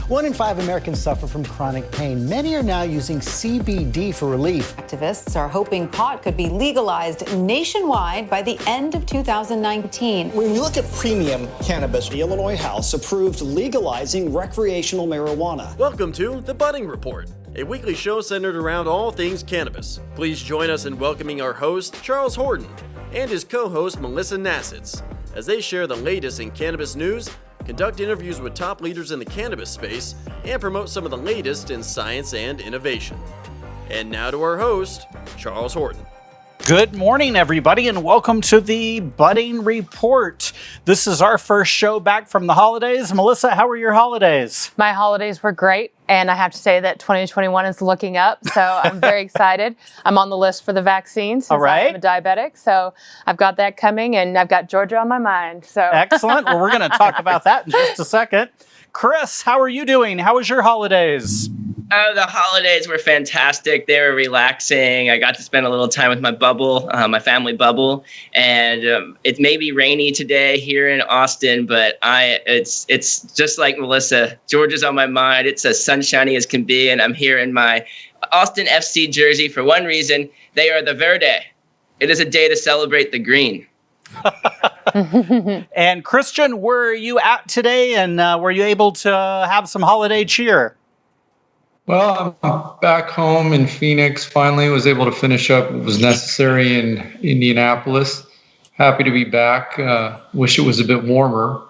1 in 5 Americans suffer from chronic pain. Many are now using CBD for relief. Activists are hoping pot could be legalized nationwide by the end of 2019. When you look at premium cannabis, the Illinois House approved legalizing recreational marijuana. Welcome to The Budding Report, a weekly show centered around all things cannabis. Please join us in welcoming our host, Charles Horton, and his co-host, Melissa Nasits, as they share the latest in cannabis news, conduct interviews with top leaders in the cannabis space, and promote some of the latest in science and innovation. And now to our host, Charles Horton. Good morning, everybody, and welcome to the Budding Report. This is our first show back from the holidays. Melissa, how were your holidays? My holidays were great, and I have to say that 2021 is looking up, so I'm very excited. I'm on the list for the vaccine since I'm a diabetic, so I've got that coming, and I've got Georgia on my mind. So excellent. Well, we're going to talk about that in just a second. Chris, how are you doing? How was your holidays? Oh, the holidays were fantastic. They were relaxing. I got to spend a little time with my bubble, my family bubble, and it may be rainy today here in Austin, but it's just like Melissa. Georgia's on my mind. It's as sunshiny as can be, and I'm here in my Austin FC jersey for one reason. They are the Verde. It is a day to celebrate the green. And Christian, where are you at today, and were you able to have some holiday cheer? Well, I'm back home in Phoenix. Finally was able to finish up what was necessary in Indianapolis. Happy to be back. Wish it was a bit warmer,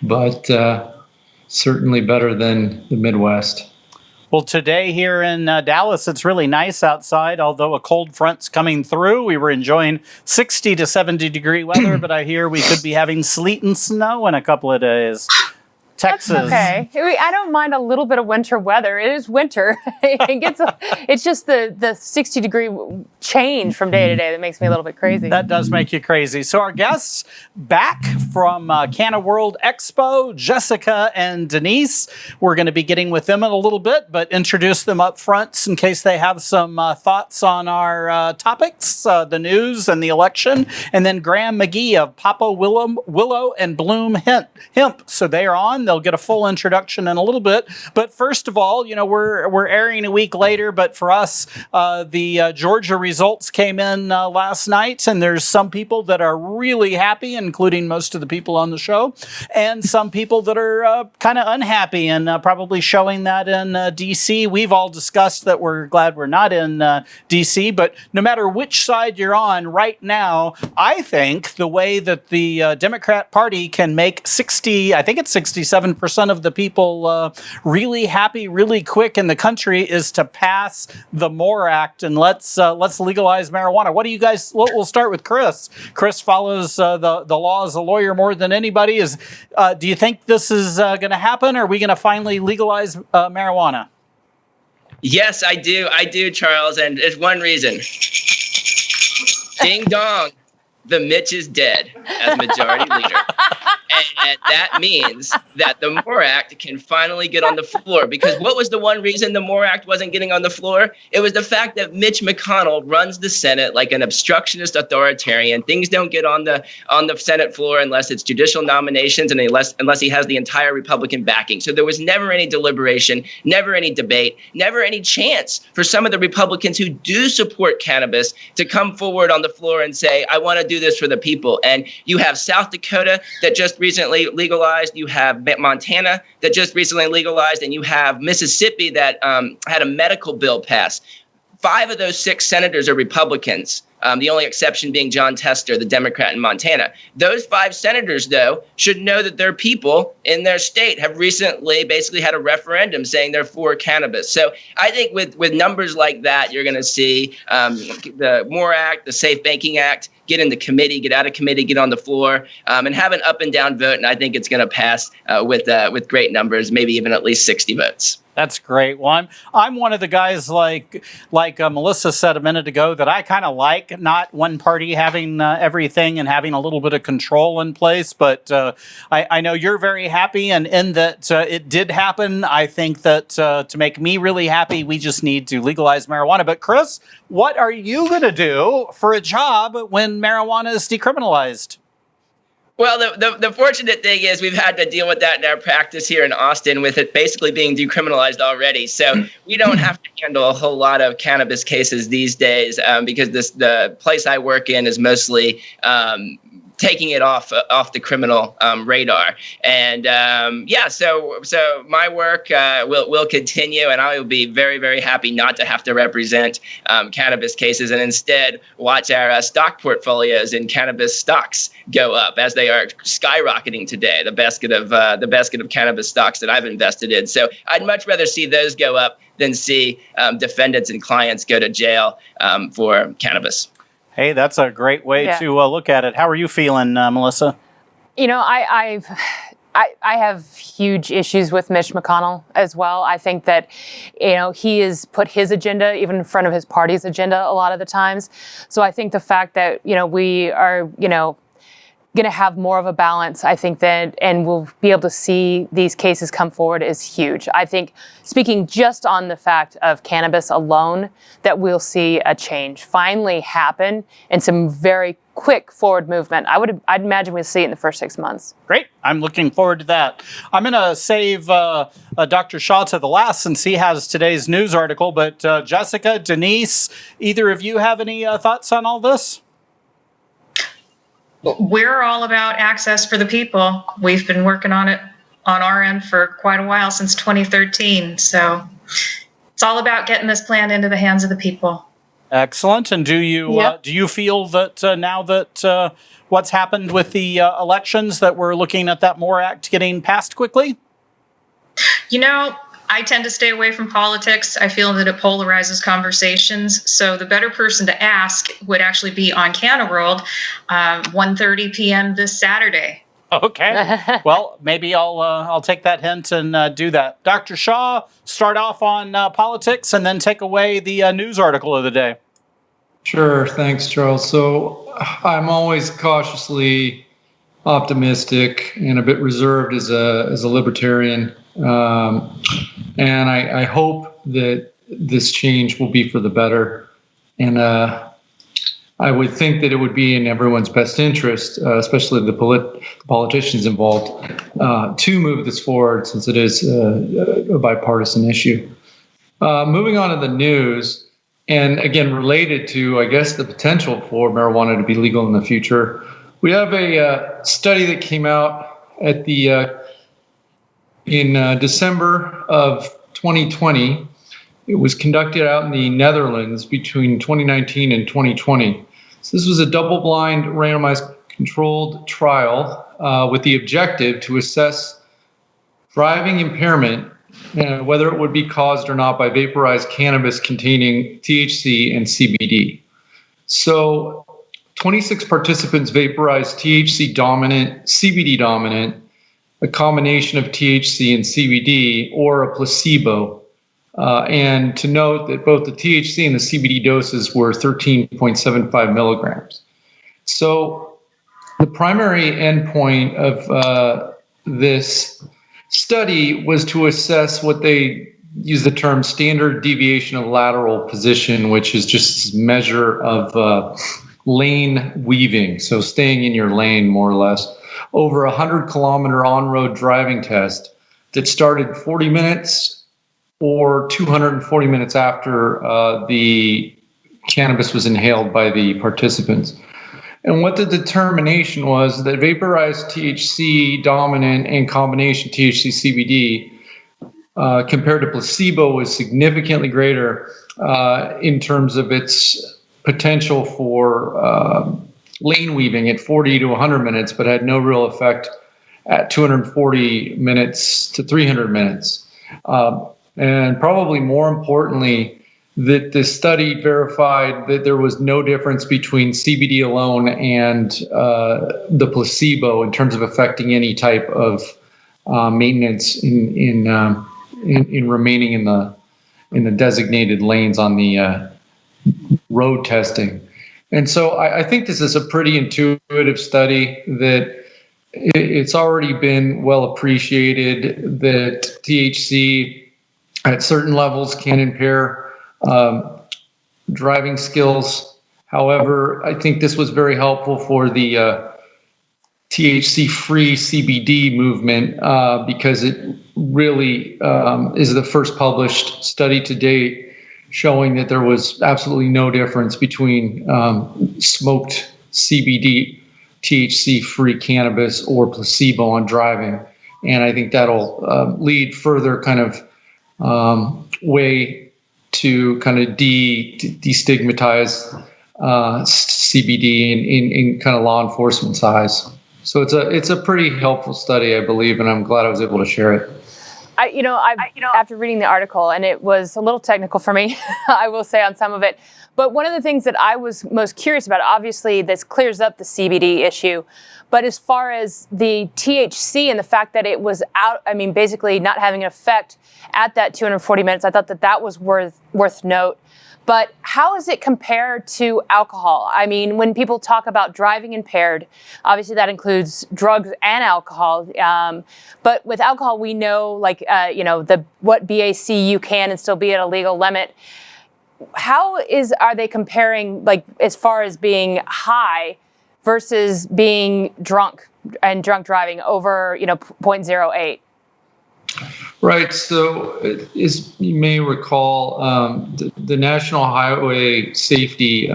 but certainly better than the Midwest. Well, today here in Dallas, it's really nice outside, although a cold front's coming through. We were enjoying 60 to 70 degree weather, but I hear we could be having sleet and snow in a couple of days. Texas. That's okay. I don't mind a little bit of winter weather. It is winter. It's just the 60-degree change from day to day that makes me a little bit crazy. That does make you crazy. So our guests back from Canna World Expo, Jessica and Denise. We're going to be getting with them in a little bit, but introduce them up front in case they have some thoughts on our topics, the news and the election. And then Graham Magee of Papa Willow and Bloom Hemp. So they are on. They'll get a full introduction in a little bit. But first of all, we're airing a week later, but for us, the Georgia results came in last night, and there's some people that are really happy, including most of the people on the show, and some people that are kind of unhappy, and probably showing that in D.C. We've all discussed that we're glad we're not in D.C., but no matter which side you're on right now, I think the way that the Democrat Party can make 67% of the people really happy really quick in the country is to pass the MORE Act, and let's legalize marijuana. What do you guys, we'll start with Chris. Chris follows the law as a lawyer more than anybody. Do you think this is going to happen? Or are we going to finally legalize marijuana? Yes, I do, Charles, and there's one reason. Ding dong, the Mitch is dead as majority leader. And that means that the MORE Act can finally get on the floor. Because what was the one reason the MORE Act wasn't getting on the floor? It was the fact that Mitch McConnell runs the Senate like an obstructionist authoritarian. Things don't get on the Senate floor unless it's judicial nominations and unless he has the entire Republican backing. So there was never any deliberation, never any debate, never any chance for some of the Republicans who do support cannabis to come forward on the floor and say, I want to do this for the people. And you have South Dakota that just recently legalized, you have Montana that just recently legalized, and you have Mississippi that had a medical bill pass. 5 of those 6 senators are Republicans, the only exception being John Tester, the Democrat in Montana. Those 5 senators, though, should know that their people in their state have recently basically had a referendum saying they're for cannabis. So I think with numbers like that, you're going to see the MORE Act, the Safe Banking Act, get in the committee, get out of committee, get on the floor, and have an up and down vote. And I think it's going to pass with great numbers, maybe even at least 60 votes. That's great. Well, I'm one of the guys like Melissa said a minute ago that I kind of like not one party having everything and having a little bit of control in place. But I know you're very happy, and in that it did happen. I think that to make me really happy, we just need to legalize marijuana. But Chris, what are you going to do for a job when marijuana is decriminalized? Well, the fortunate thing is we've had to deal with that in our practice here in Austin, with it basically being decriminalized already. So we don't have to handle a whole lot of cannabis cases these days, because the place I work in is mostly taking it off the criminal radar. And so my work will continue, and I will be very, very happy not to have to represent cannabis cases, and instead watch our stock portfolios in cannabis stocks go up, as they are skyrocketing today. The basket of cannabis stocks that I've invested in. So I'd much rather see those go up than see defendants and clients go to jail for cannabis. Hey, that's a great way to look at it. How are you feeling, Melissa? You know, I have huge issues with Mitch McConnell as well. I think that, he has put his agenda even in front of his party's agenda a lot of the times. So I think the fact that, we are, going to have more of a balance, I think that, and we'll be able to see these cases come forward is huge. I think, speaking just on the fact of cannabis alone, that we'll see a change finally happen and some very quick forward movement. I'd imagine we'll see it in the first 6 months. Great. I'm looking forward to that. I'm going to save Dr. Shaw to the last since he has today's news article. But Jessica, Denise, either of you have any thoughts on all this? We're all about access for the people. We've been working on it on our end for quite a while, since 2013. So it's all about getting this plan into the hands of the people. Excellent. And do you feel that now that what's happened with the elections, that we're looking at that MORE Act getting passed quickly? I tend to stay away from politics. I feel that it polarizes conversations. So the better person to ask would actually be on Canna World, 1:30 p.m. this Saturday. Okay. Well, maybe I'll take that hint and do that. Dr. Shaw, start off on politics and then take away the news article of the day. Sure. Thanks, Charles. So I'm always cautiously optimistic and a bit reserved as a libertarian. And I hope that this change will be for the better. And I would think that it would be in everyone's best interest, especially the politicians involved, to move this forward, since it is a bipartisan issue. Moving on to the news, and again, related to, I guess, the potential for marijuana to be legal in the future, we have a study that came out at in December of 2020. It was conducted out in the Netherlands between 2019 and 2020. So this was a double-blind, randomized, controlled trial with the objective to assess driving impairment, whether it would be caused or not by vaporized cannabis containing THC and CBD. So 26 participants vaporized THC dominant, CBD dominant, a combination of THC and CBD, or a placebo. And to note that both the THC and the CBD doses were 13.75 milligrams. So the primary endpoint of this study was to assess what they use the term standard deviation of lateral position, which is just a measure of lane weaving, so staying in your lane more or less, over a 100-kilometer on-road driving test that started 40 minutes or 240 minutes after the cannabis was inhaled by the participants. And what the determination was that vaporized THC dominant and combination THC CBD compared to placebo was significantly greater in terms of its potential for lane weaving at 40 to 100 minutes, but had no real effect at 240 minutes to 300 minutes. And probably more importantly, that the study verified that there was no difference between CBD alone and the placebo in terms of affecting any type of maintenance in remaining in the designated lanes on the road testing. And so I think this is a pretty intuitive study, that it's already been well appreciated that THC at certain levels can impair driving skills. However, I think this was very helpful for the THC-free CBD movement because it really is the first published study to date showing that there was absolutely no difference between smoked CBD, THC-free cannabis, or placebo on driving. And I think that'll lead further kind of way to kind of destigmatize CBD in kind of law enforcement's eyes. So it's a pretty helpful study, I believe, and I'm glad I was able to share it. After reading the article, and it was a little technical for me, I will say on some of it, but one of the things that I was most curious about, obviously this clears up the CBD issue, but as far as the THC and the fact that it was out, I mean, basically not having an effect at that 240 minutes, I thought that was worth note. But how is it compared to alcohol? I mean, when people talk about driving impaired, obviously that includes drugs and alcohol. But with alcohol, we know, what BAC you can and still be at a legal limit. How are they comparing, like, as far as being high versus being drunk and drunk driving over, 0.08? Right. So, as you may recall, the National Highway Safety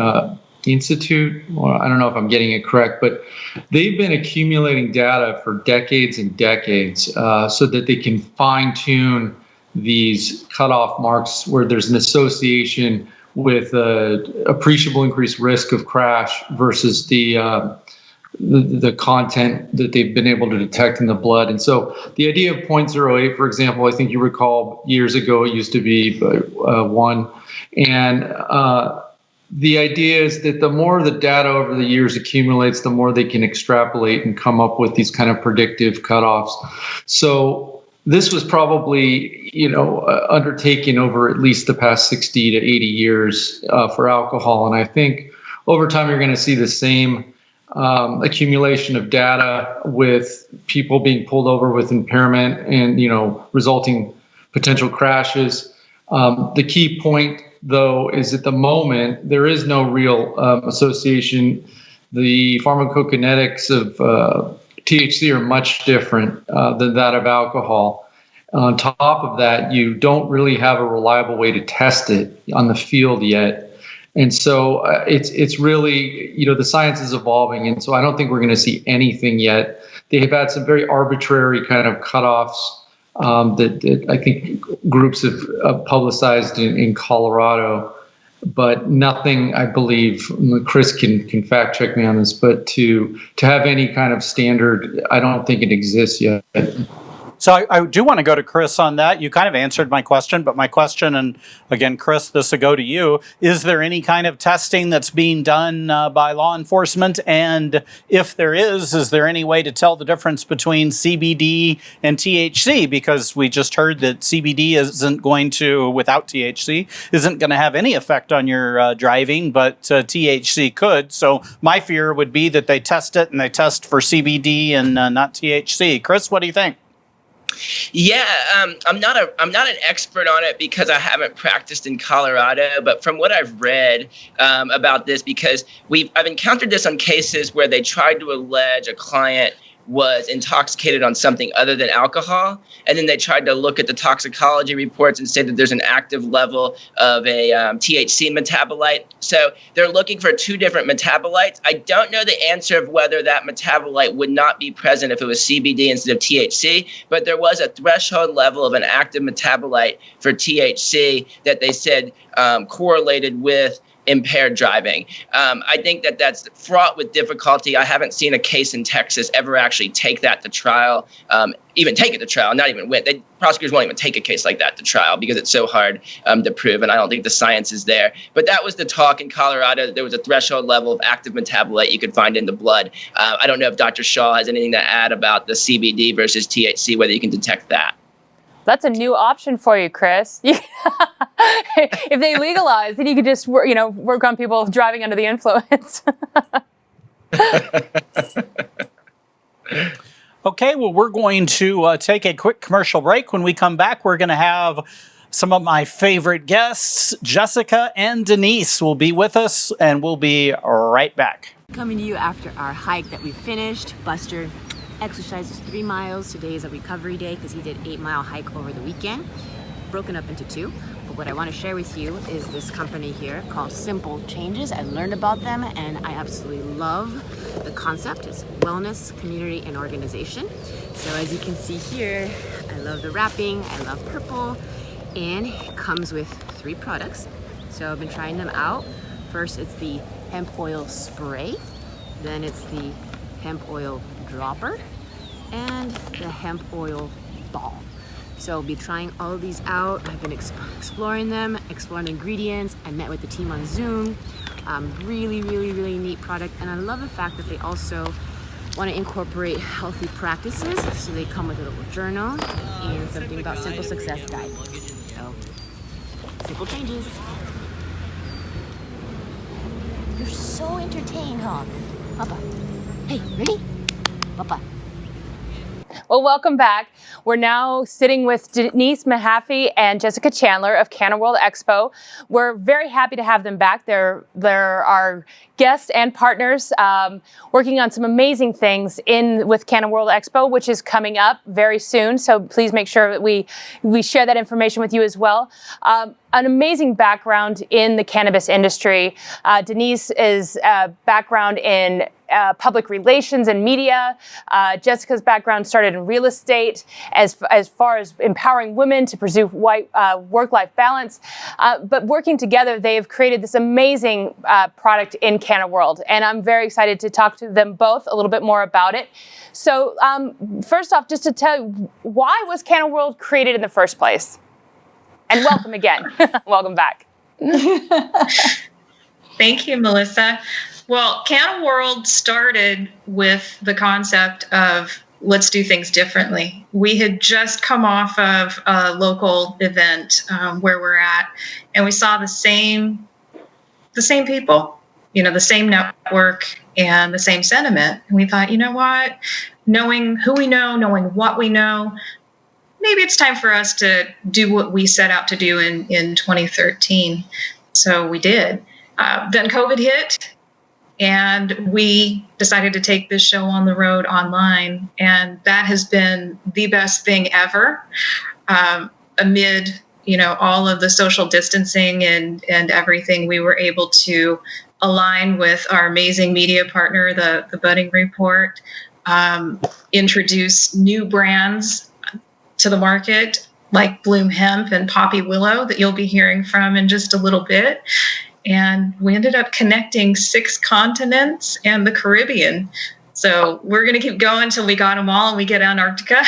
Institute, or I don't know if I'm getting it correct, but they've been accumulating data for decades and decades so that they can fine tune these cutoff marks where there's an association with appreciable increased risk of crash versus the content that they've been able to detect in the blood. And so the idea of 0.08, for example, I think you recall years ago, it used to be 1. And the idea is that the more the data over the years accumulates, the more they can extrapolate and come up with these kind of predictive cutoffs. So this was probably, undertaken over at least the past 60 to 80 years for alcohol. And I think over time, you're going to see the same accumulation of data with people being pulled over with impairment and, resulting potential crashes. The key point, though, is at the moment, there is no real association. The pharmacokinetics of THC are much different than that of alcohol. On top of that, you don't really have a reliable way to test it on the field yet. And so it's really, the science is evolving. And so I don't think we're going to see anything yet. They have had some very arbitrary kind of cutoffs that I think groups have publicized in Colorado, but nothing, I believe, Chris can fact check me on this, but to have any kind of standard, I don't think it exists yet. So I do want to go to Chris on that. You kind of answered my question, but my question, and again, Chris, this will go to you. Is there any kind of testing that's being done by law enforcement? And if there is there any way to tell the difference between CBD and THC? Because we just heard that CBD without THC, isn't going to have any effect on your driving, but THC could. So my fear would be that they test it and they test for CBD and not THC. Chris, what do you think? Yeah, I'm not an expert on it because I haven't practiced in Colorado. But from what I've read about this, because I've encountered this on cases where they tried to allege a client was intoxicated on something other than alcohol, and then they tried to look at the toxicology reports and say that there's an active level of a THC metabolite. So they're looking for two different metabolites. I don't know the answer of whether that metabolite would not be present if it was CBD instead of THC, but there was a threshold level of an active metabolite for THC that they said correlated with impaired driving. I think that's fraught with difficulty. I haven't seen a case in Texas ever actually take that to trial, even take it to trial, not even win. Prosecutors won't even take a case like that to trial because it's so hard to prove, and I don't think the science is there. But that was the talk in Colorado. There was a threshold level of active metabolite you could find in the blood. I don't know if Dr. Shaw has anything to add about the CBD versus THC, whether you can detect that. That's a new option for you, Chris. If they legalize, then you could just work on people driving under the influence. Okay, well, we're going to take a quick commercial break. When we come back, we're going to have some of my favorite guests. Jessica and Denise will be with us, and we'll be right back. Coming to you after our hike that we finished. Buster exercises 3 miles. Today is a recovery day because he did 8-mile hike over the weekend, broken up into 2. But what I want to share with you is this company here called Simple Changes. I learned about them and I absolutely love the concept. It's wellness, community, and organization. So as you can see here, I love the wrapping. I love purple, and it comes with 3 products. So I've been trying them out. First, it's the hemp oil spray, then it's the hemp oil dropper, and the hemp oil balm. So I'll be trying all of these out. I've been exploring them, exploring ingredients. I met with the team on Zoom. Really neat product. And I love the fact that they also want to incorporate healthy practices. So they come with a little journal and something about Simple Success Guide. So, Simple Changes. You're so entertained, huh? Papa. Hey, ready? Papa. Well, welcome back. We're now sitting with Denise Mahaffey and Jessica Chandler of Canna World Expo. We're very happy to have them back. They're our guests and partners working on some amazing things with Canna World Expo, which is coming up very soon. So please make sure that we share that information with you as well. An amazing background in the cannabis industry. Denise is background in public relations and media. Jessica's background started in real estate as far as empowering women to pursue work-life balance. But working together, they've created this amazing product in Canna World. And I'm very excited to talk to them both a little bit more about it. So first off, just to tell you, why was Canna World created in the first place? And welcome again. Welcome back. Thank you, Melissa. Well, Canna World started with the concept of let's do things differently. We had just come off of a local event where we're at, and we saw the same people, the same network and the same sentiment. And we thought, you know what? Knowing who we know, knowing what we know, maybe it's time for us to do what we set out to do in 2013. So we did. Then COVID hit, and we decided to take this show on the road online. And that has been the best thing ever. Amid, all of the social distancing and everything, we were able to align with our amazing media partner, the Budding Report, introduce new brands to the market like Bloom Hemp and Poppy Willow that you'll be hearing from in just a little bit. And we ended up connecting 6 continents and the Caribbean. So we're going to keep going until we got them all and we get Antarctica.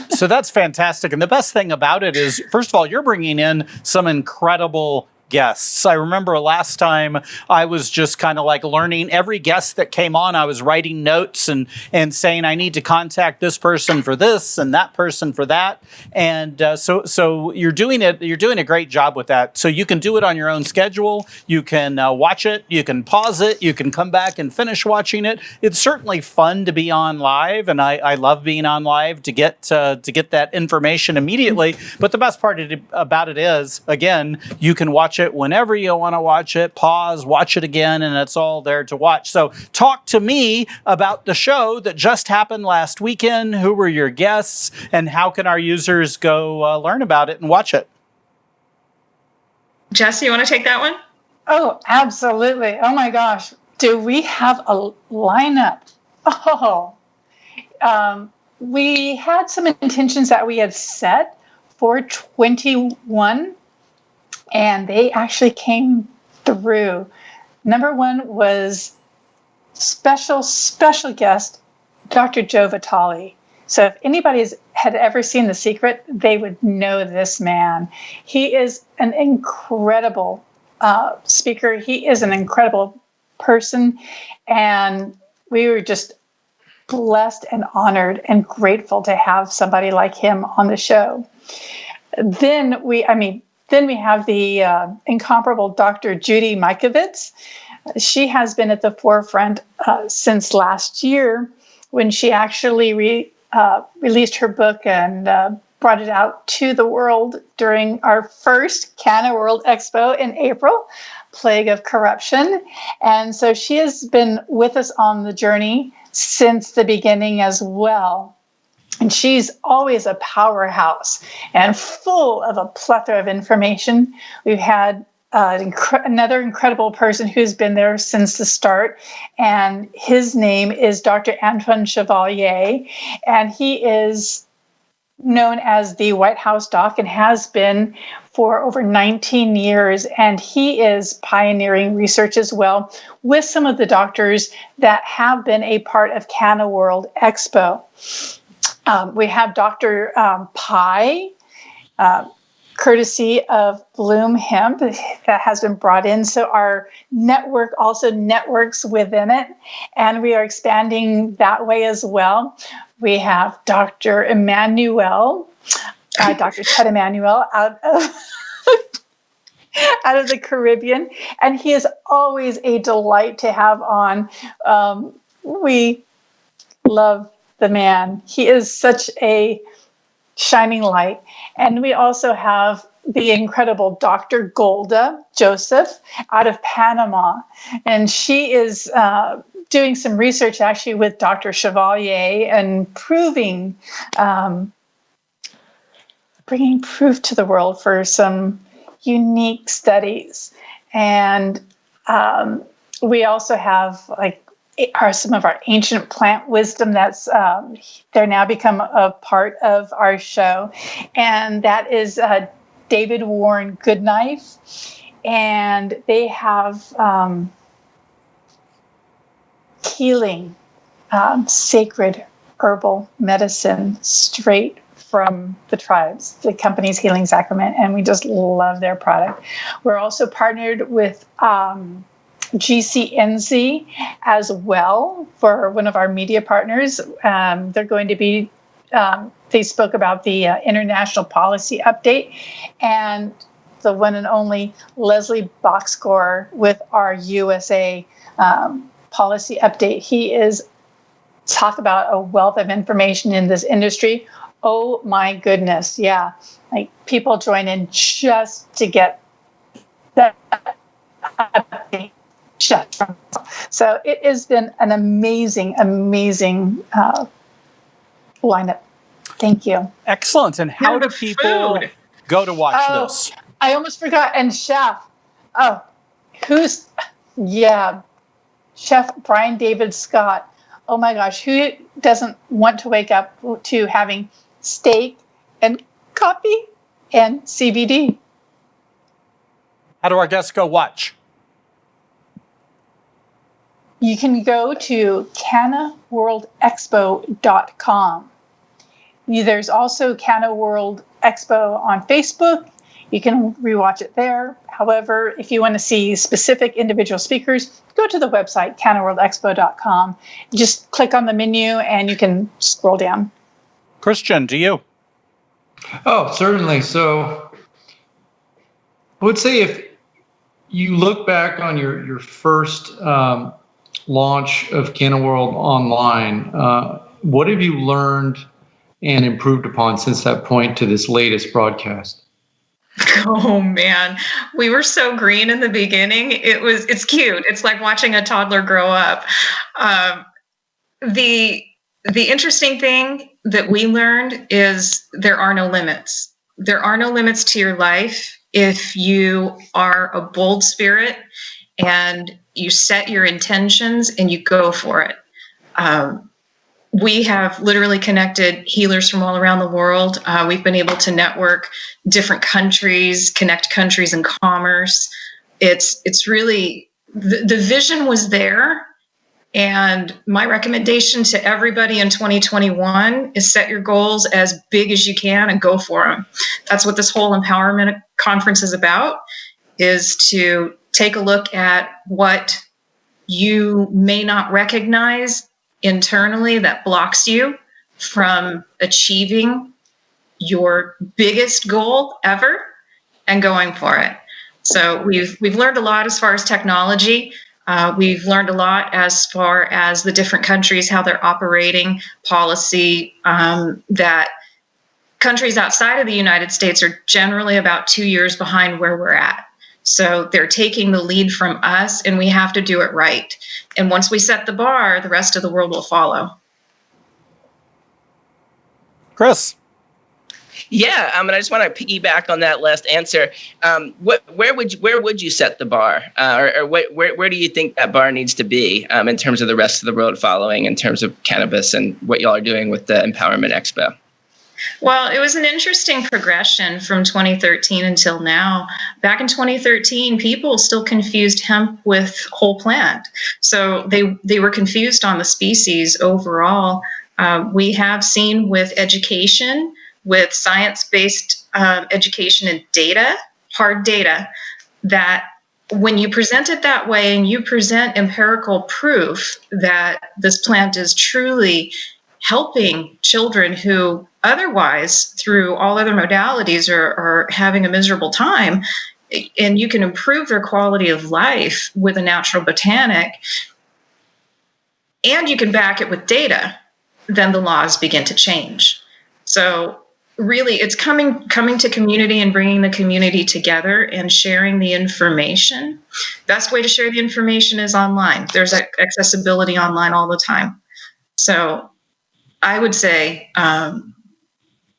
So that's fantastic. And the best thing about it is, first of all, you're bringing in some incredible guests. I remember last time I was just kind of like learning every guest that came on. I was writing notes and saying I need to contact this person for this and that person for that. And so you're doing it. You're doing a great job with that. So you can do it on your own schedule. You can watch it. You can pause it. You can come back and finish watching it. It's certainly fun to be on live, and I love being on live to get that information immediately. But the best part about it is, again, you can watch it whenever you want to watch it, pause, watch it again, and it's all there to watch. So talk to me about the show that just happened last weekend. Who were your guests, and how can our users go learn about it and watch it? Jess, you want to take that one? Oh, absolutely. Oh my gosh. Do we have a lineup? We had some intentions that we had set for 21, and they actually came through. Number one was special guest, Dr. Joe Vitale. So if anybody had ever seen The Secret, they would know this man. He is an incredible speaker. He is an incredible person. And we were just blessed and honored and grateful to have somebody like him on the show. Then we have the incomparable Dr. Judy Mikovits. She has been at the forefront since last year when she actually released her book and brought it out to the world during our first Canna World Expo in April, Plague of Corruption. And so she has been with us on the journey since the beginning as well. And she's always a powerhouse and full of a plethora of information. We've had another incredible person who's been there since the start, and his name is Dr. Antoine Chevalier, and he is known as the White House Doc and has been for over 19 years, and he is pioneering research as well with some of the doctors that have been a part of Canna World Expo. We have Dr. Pai, courtesy of Bloom Hemp, that has been brought in. So our network also networks within it, and we are expanding that way as well. We have Dr. Emmanuel, Dr. Ted Emmanuel out of the Caribbean, and he is always a delight to have on. We love the man. He is such a shining light. And we also have the incredible Dr. Golda Joseph out of Panama. And she is doing some research actually with Dr. Chevalier and bringing proof to the world for some unique studies. And we also have some of our ancient plant wisdom that's they're now become a part of our show, and that is David Warren Goodknife, and they have healing, sacred herbal medicine straight from the tribes, the company's Healing Sacrament, and we just love their product. We're also partnered with GCNZ as well for one of our media partners. They're going to be, they spoke about the international policy update, and the one and only Leslie Boxcore with our USA policy update. He is talk about a wealth of information in this industry. Oh my goodness. Yeah. Like people join in just to get that update. So it has been an amazing lineup. Thank you. Excellent. And how do people go to watch this? I almost forgot. And Chef. Chef Brian David Scott. Oh my gosh, who doesn't want to wake up to having steak and coffee and CBD? How do our guests go watch? You can go to cannaworldexpo.com. There's also Canna World Expo on Facebook. You can rewatch it there. However, if you want to see specific individual speakers, go to the website, cannaworldexpo.com. Just click on the menu and you can scroll down. Christian, do you? Oh, certainly. So I would say if you look back on your first launch of Canna World online, what have you learned and improved upon since that point to this latest broadcast? Oh man, we were so green in the beginning. It's cute. It's like watching a toddler grow up. The interesting thing that we learned is there are no limits. There are no limits to your life if you are a bold spirit and you set your intentions and you go for it. We have literally connected healers from all around the world. We've been able to network different countries, connect countries in commerce. It's really, the vision was there. And my recommendation to everybody in 2021 is set your goals as big as you can and go for them. That's what this whole empowerment conference is about, is to take a look at what you may not recognize internally that blocks you from achieving your biggest goal ever and going for it. So we've learned a lot as far as technology. We've learned a lot as far as the different countries, how they're operating policy, that countries outside of the United States are generally about 2 years behind where we're at. So they're taking the lead from us, and we have to do it right. And once we set the bar, the rest of the world will follow. Chris. Yeah, I just want to piggyback on that last answer. Where would you set the bar, or where do you think that bar needs to be in terms of the rest of the world following, in terms of cannabis and what y'all are doing with the Empowerment Expo? Well, it was an interesting progression from 2013 until now. Back in 2013, people still confused hemp with whole plant. So they were confused on the species overall. We have seen with education, with science-based education and data, hard data, that when you present it that way and you present empirical proof that this plant is truly helping children who otherwise, through all other modalities, are having a miserable time, and you can improve their quality of life with a natural botanic, and you can back it with data, then the laws begin to change. So really, it's coming to community and bringing the community together and sharing the information. Best way to share the information is online. There's accessibility online all the time. So I would say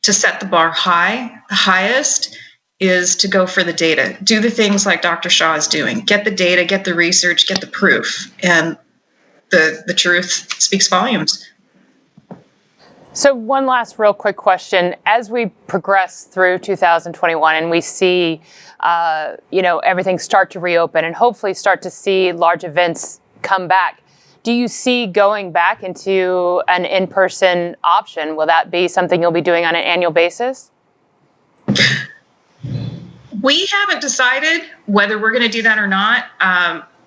to set the bar high, the highest is to go for the data. Do the things like Dr. Shaw is doing. Get the data, get the research, get the proof, and the truth speaks volumes. So one last real quick question. As we progress through 2021 and we see, everything start to reopen and hopefully start to see large events come back, do you see going back into an in-person option? Will that be something you'll be doing on an annual basis? We haven't decided whether we're going to do that or not.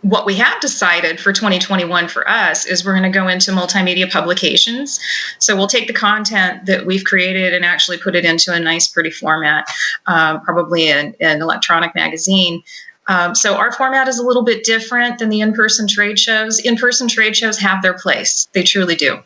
What we have decided for 2021 for us is we're going to go into multimedia publications. So we'll take the content that we've created and actually put it into a nice, pretty format, probably an electronic magazine. So our format is a little bit different than the in-person trade shows. In-person trade shows have their place. They truly do.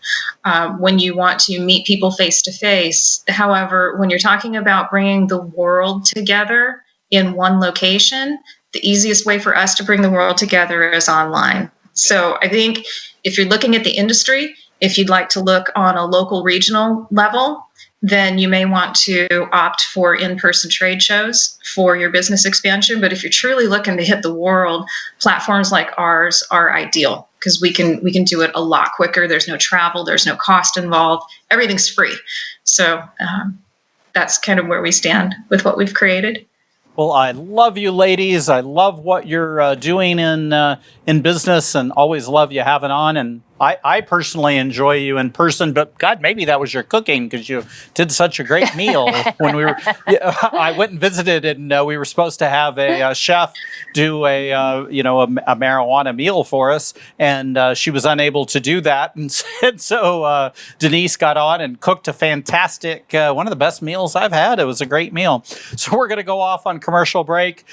When you want to meet people face-to-face. However, when you're talking about bringing the world together in one location, the easiest way for us to bring the world together is online. So I think if you're looking at the industry, if you'd like to look on a local regional level, then you may want to opt for in-person trade shows for your business expansion. But if you're truly looking to hit the world, platforms like ours are ideal because we can do it a lot quicker. There's no travel, there's no cost involved. Everything's free. So that's kind of where we stand with what we've created. Well, I love you, ladies. I love what you're doing in business, and always love you having on. And I personally enjoy you in person, but God, maybe that was your cooking because you did such a great meal when we were. I went and visited, and we were supposed to have a chef do a marijuana meal for us, and she was unable to do that, and so Denise got on and cooked a fantastic, one of the best meals I've had. It was a great meal. So we're going to go off on commercial break.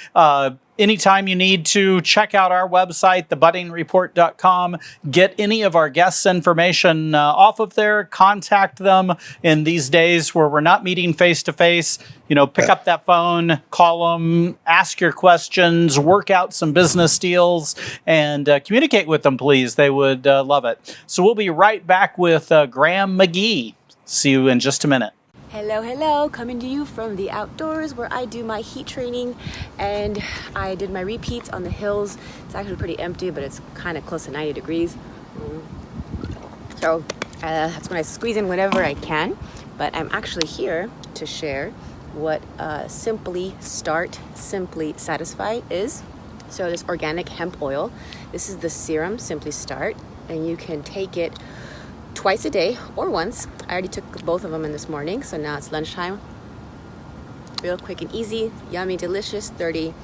Anytime you need to, check out our website, thebuddingreport.com. Get any of our guests' information off of there. Contact them in these days where we're not meeting face-to-face. Pick up that phone, call them, ask your questions, work out some business deals, and communicate with them, please. They would love it. So we'll be right back with Graham Magee. See you in just a minute. Hello, coming to you from the outdoors where I do my heat training, and I did my repeats on the hills. It's actually pretty empty, but it's kind of close to 90 degrees. So that's when I squeeze in whenever I can, but I'm actually here to share what Simply Start, Simply Satisfy is. So this organic hemp oil, this is the serum Simply Start, and you can take it twice a day or once. I already took both of them in this morning, so now it's lunchtime. Real quick and easy, yummy, delicious, 30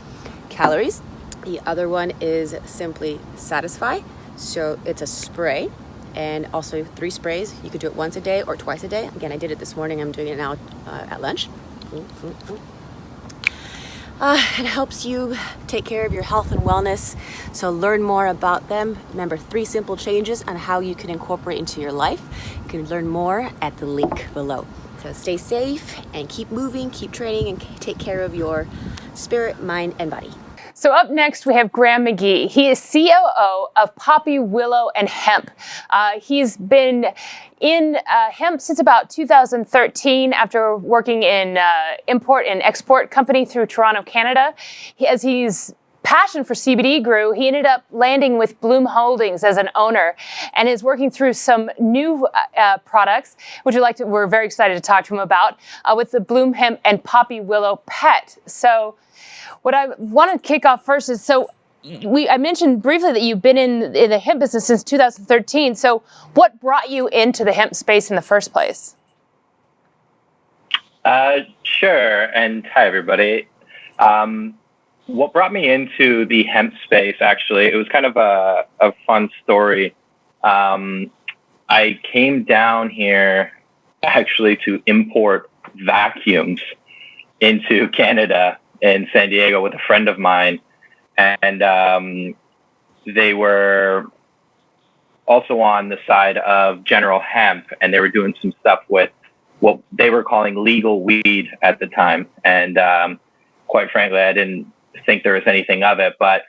calories. The other one is Simply Satisfy. So it's a spray and also 3 sprays. You could do it once a day or twice a day. Again, I did it this morning. I'm doing it now at lunch. It helps you take care of your health and wellness. So learn more about them. Remember, 3 simple changes on how you can incorporate into your life. You can learn more at the link below. So stay safe and keep moving, keep training, and take care of your spirit, mind, and body. So up next, we have Graham Magee. He is COO of Poppy, Willow, and Hemp. He's been in hemp since about 2013 after working in import and export company through Toronto, Canada. As his passion for CBD grew, he ended up landing with Bloom Holdings as an owner and is working through some new products, which we're very excited to talk to him about, with the Bloom Hemp and Poppy Willow Pet. So what I want to kick off first is, I mentioned briefly that you've been in the hemp business since 2013. So what brought you into the hemp space in the first place? Sure. And hi, everybody. What brought me into the hemp space, actually, it was kind of a fun story. I came down here actually to import vacuums into Canada in San Diego with a friend of mine. And they were also on the side of General Hemp, and they were doing some stuff with what they were calling legal weed at the time. And quite frankly, I didn't think there was anything of it. But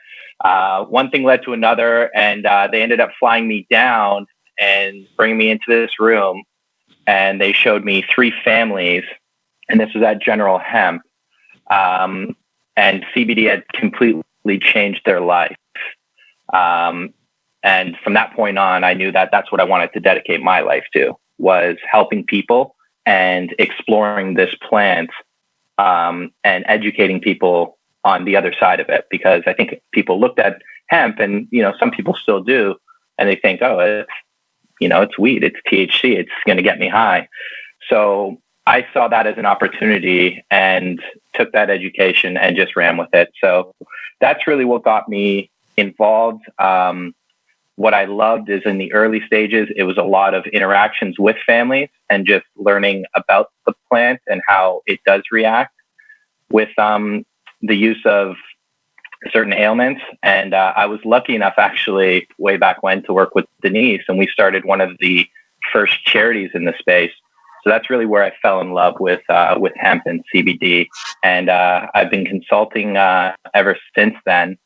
one thing led to another, and they ended up flying me down and bringing me into this room. And they showed me 3 families, and this was at General Hemp. And CBD had completely changed their life. And from that point on, I knew that that's what I wanted to dedicate my life to, was helping people and exploring this plant, and educating people on the other side of it. Because I think people looked at hemp, and, some people still do, and they think, oh, it's weed, it's THC, it's going to get me high. So I saw that as an opportunity and took that education and just ran with it. So that's really what got me involved. What I loved is in the early stages, it was a lot of interactions with families and just learning about the plant and how it does react with the use of certain ailments. And I was lucky enough, actually, way back when, to work with Denise, and we started one of the first charities in the space. So that's really where I fell in love with hemp and CBD. And I've been consulting ever since then,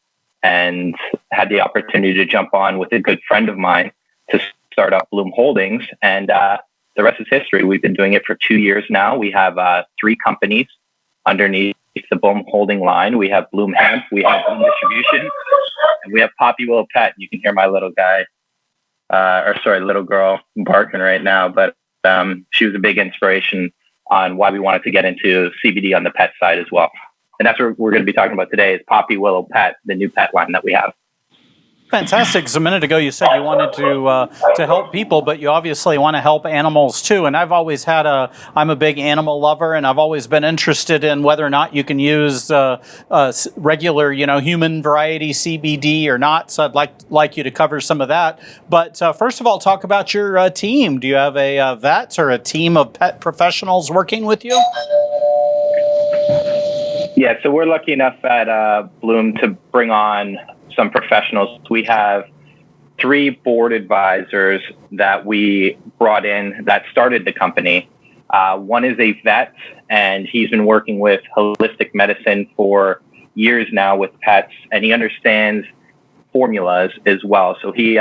and had the opportunity to jump on with a good friend of mine to start up Bloom Holdings. And the rest is history. We've been doing it for 2 years now. We have 3 companies underneath the Bloom Holding line. We have Bloom Hemp, we have Bloom Distribution, and we have Poppy Willow Pet. You can hear my little girl barking right now, but she was a big inspiration on why we wanted to get into CBD on the pet side as well. And that's what we're going to be talking about today, is Poppy Willow Pet, the new pet line that we have. Fantastic. Because a minute ago you said you wanted to help people, but you obviously want to help animals too. And I've always I'm a big animal lover, and I've always been interested in whether or not you can use regular, human variety CBD or not. So I'd like you to cover some of that. But first of all, talk about your team. Do you have a vet or a team of pet professionals working with you? Yeah, so we're lucky enough at Bloom to bring on some professionals. We have 3 board advisors that we brought in that started the company. One is a vet, and he's been working with holistic medicine for years now with pets, and he understands formulas as well. So he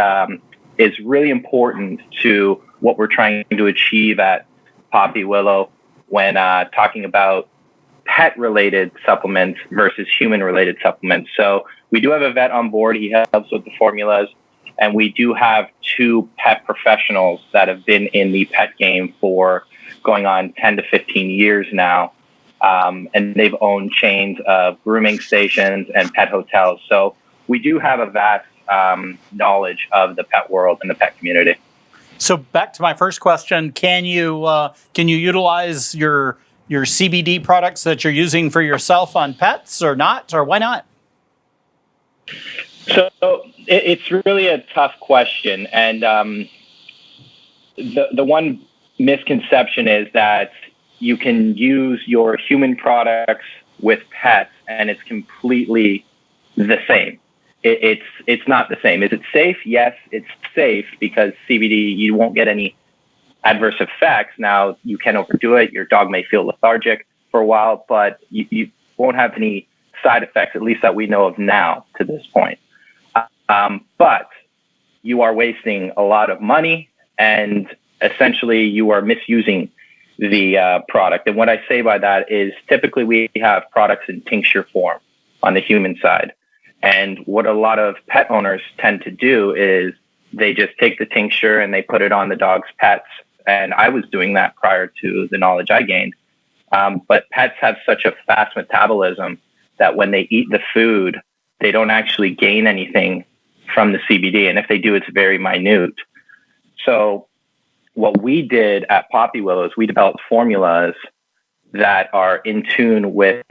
is really important to what we're trying to achieve at Poppy Willow when talking about pet-related supplements versus human-related supplements. So we do have a vet on board. He helps with the formulas. And we do have 2 pet professionals that have been in the pet game for going on 10 to 15 years now. And they've owned chains of grooming stations and pet hotels. So we do have a vast knowledge of the pet world and the pet community. So back to my first question, can you utilize your CBD products that you're using for yourself on pets or not, or why not? So it's really a tough question. And the one misconception is that you can use your human products with pets and it's completely the same. It's not the same. Is it safe? Yes, it's safe because CBD, you won't get any adverse effects. Now, you can overdo it. Your dog may feel lethargic for a while, but you won't have any side effects, at least that we know of now to this point. But you are wasting a lot of money, and essentially you are misusing the product. And what I say by that is typically we have products in tincture form on the human side. And what a lot of pet owners tend to do is they just take the tincture and they put it on the dog's pets. And I was doing that prior to the knowledge I gained. But pets have such a fast metabolism that when they eat the food, they don't actually gain anything from the CBD. And if they do, it's very minute. So what we did at Poppy Willow is we developed formulas that are in tune with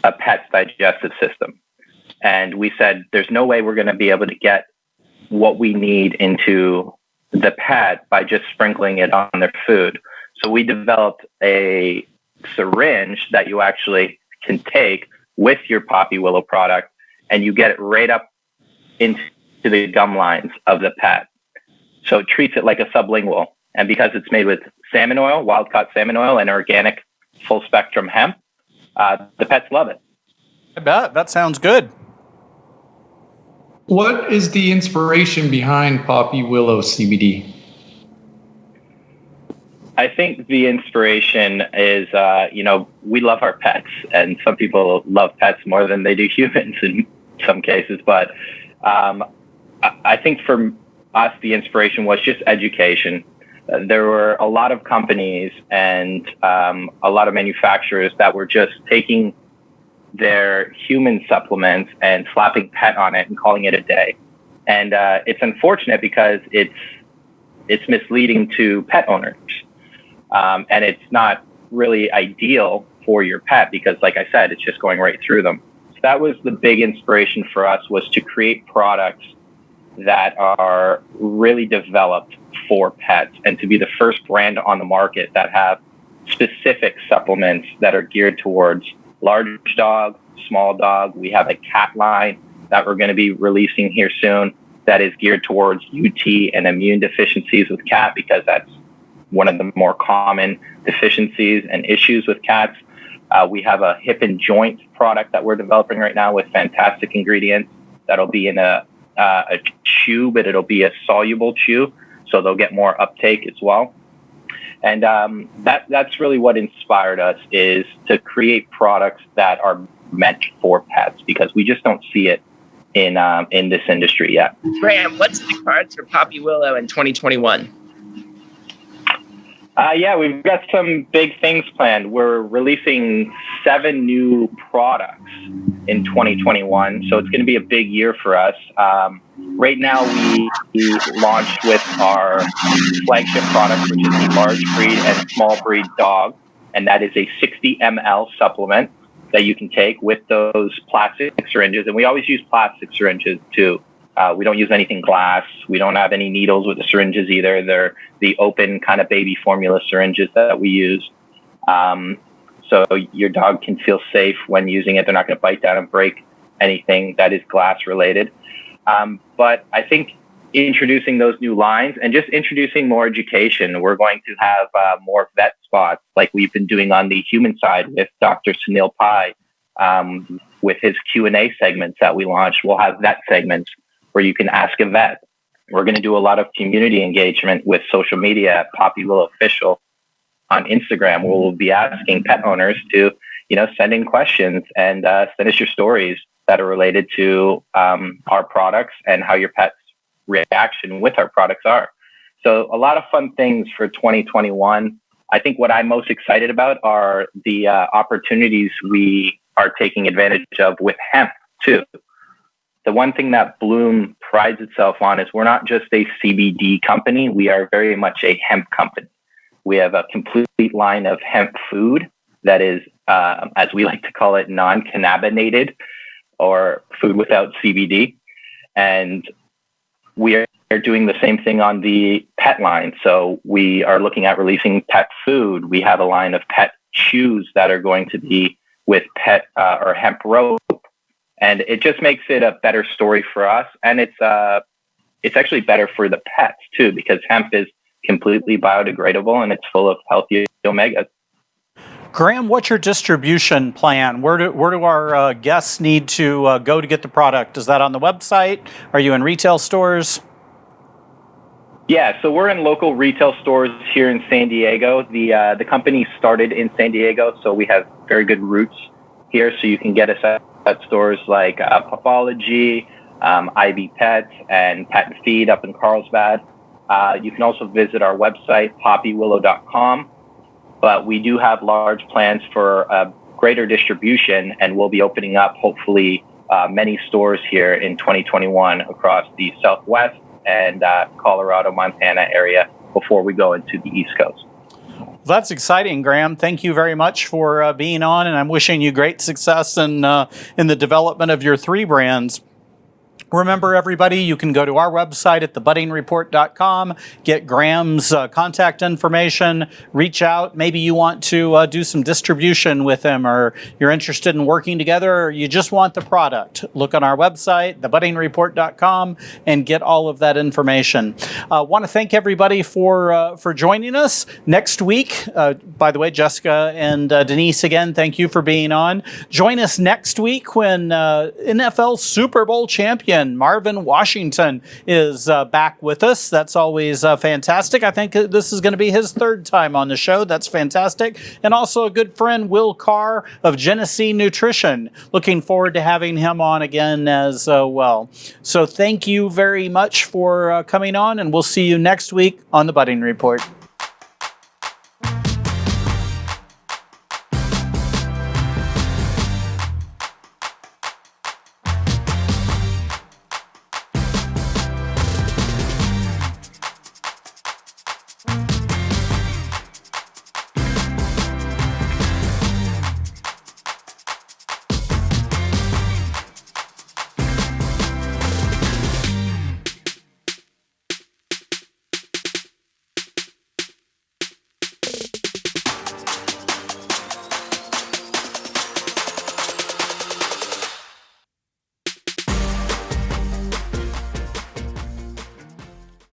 a pet's digestive system. And we said, there's no way we're going to be able to get what we need into the pet by just sprinkling it on their food. So we developed a syringe that you actually can take with your Poppy Willow product, and you get it right up into the gum lines of the pet. So it treats it like a sublingual. And because it's made with salmon oil, wild-caught salmon oil, and organic full-spectrum hemp, the pets love it. I bet. That sounds good. What is the inspiration behind Poppy Willow CBD? I think the inspiration is, we love our pets, and some people love pets more than they do humans in some cases. But I think for us, the inspiration was just education. There were a lot of companies and a lot of manufacturers that were just taking their human supplements and slapping pet on it and calling it a day. And it's unfortunate because it's misleading to pet owners. And it's not really ideal for your pet because, like I said, it's just going right through them. So that was the big inspiration for us, was to create products that are really developed for pets and to be the first brand on the market that have specific supplements that are geared towards large dog, small dog. We have a cat line that we're going to be releasing here soon that is geared towards UT and immune deficiencies with cat, because that's one of the more common deficiencies and issues with cats. We have a hip and joint product that we're developing right now with fantastic ingredients that'll be in a chew, but it'll be a soluble chew, so they'll get more uptake as well. And that's really what inspired us, is to create products that are meant for pets, because we just don't see it in this industry yet. Graham, what's the cards for Poppy Willow in 2021? We've got some big things planned. We're releasing 7 new products in 2021, so it's going to be a big year for us. Right now, we launched with our flagship product, which is the large breed and small breed dog, and that is a 60 ml supplement that you can take with those plastic syringes. And we always use plastic syringes too. We don't use anything glass. We don't have any needles with the syringes either. They're the open kind of baby formula syringes that we use. So your dog can feel safe when using it. They're not going to bite down and break anything that is glass related. But I think introducing those new lines and just introducing more education, we're going to have more vet spots like we've been doing on the human side with Dr. Sunil Pai, with his Q&A segments that we launched. We'll have vet segments where you can ask a vet. We're going to do a lot of community engagement with social media at Poppy Willow Official on Instagram, where we'll be asking pet owners to, send in questions and send us your stories that are related to our products and how your pet's reaction with our products are. So a lot of fun things for 2021. I think what I'm most excited about are the opportunities we are taking advantage of with hemp too. The one thing that Bloom prides itself on is we're not just a CBD company. We are very much a hemp company. We have a complete line of hemp food that is, as we like to call it, non-cannabinated, or food without CBD. And we are doing the same thing on the pet line. So we are looking at releasing pet food. We have a line of pet chews that are going to be with pet or hemp rope. And it just makes it a better story for us. And it's actually better for the pets too, because hemp is completely biodegradable, and it's full of healthy omegas. Graham, what's your distribution plan? Where do our guests need to go to get the product? Is that on the website? Are you in retail stores? Yeah, so we're in local retail stores here in San Diego. The company started in San Diego, so we have very good roots here. So you can get us at stores like Pathology, IB Pets, and Pet and Feed up in Carlsbad. You can also visit our website, poppywillow.com. But we do have large plans for greater distribution, and we'll be opening up, hopefully, many stores here in 2021 across the Southwest and Colorado, Montana area before we go into the East Coast. That's exciting, Graham. Thank you very much for being on, and I'm wishing you great success in the development of your 3 brands. Remember, everybody, you can go to our website at thebuddingreport.com, get Graham's contact information, reach out. Maybe you want to do some distribution with him, or you're interested in working together, or you just want the product. Look on our website, thebuddingreport.com, and get all of that information. Want to thank everybody for joining us. Next week, by the way, Jessica and Denise, again, thank you for being on. Join us next week when NFL Super Bowl champion Marvin Washington is back with us. That's always fantastic. I think this is going to be his 3rd time on the show. That's fantastic. And also a good friend, Will Carr of Genesee Nutrition. Looking forward to having him on again as well. So thank you very much for coming on, and we'll see you next week on The Budding Report.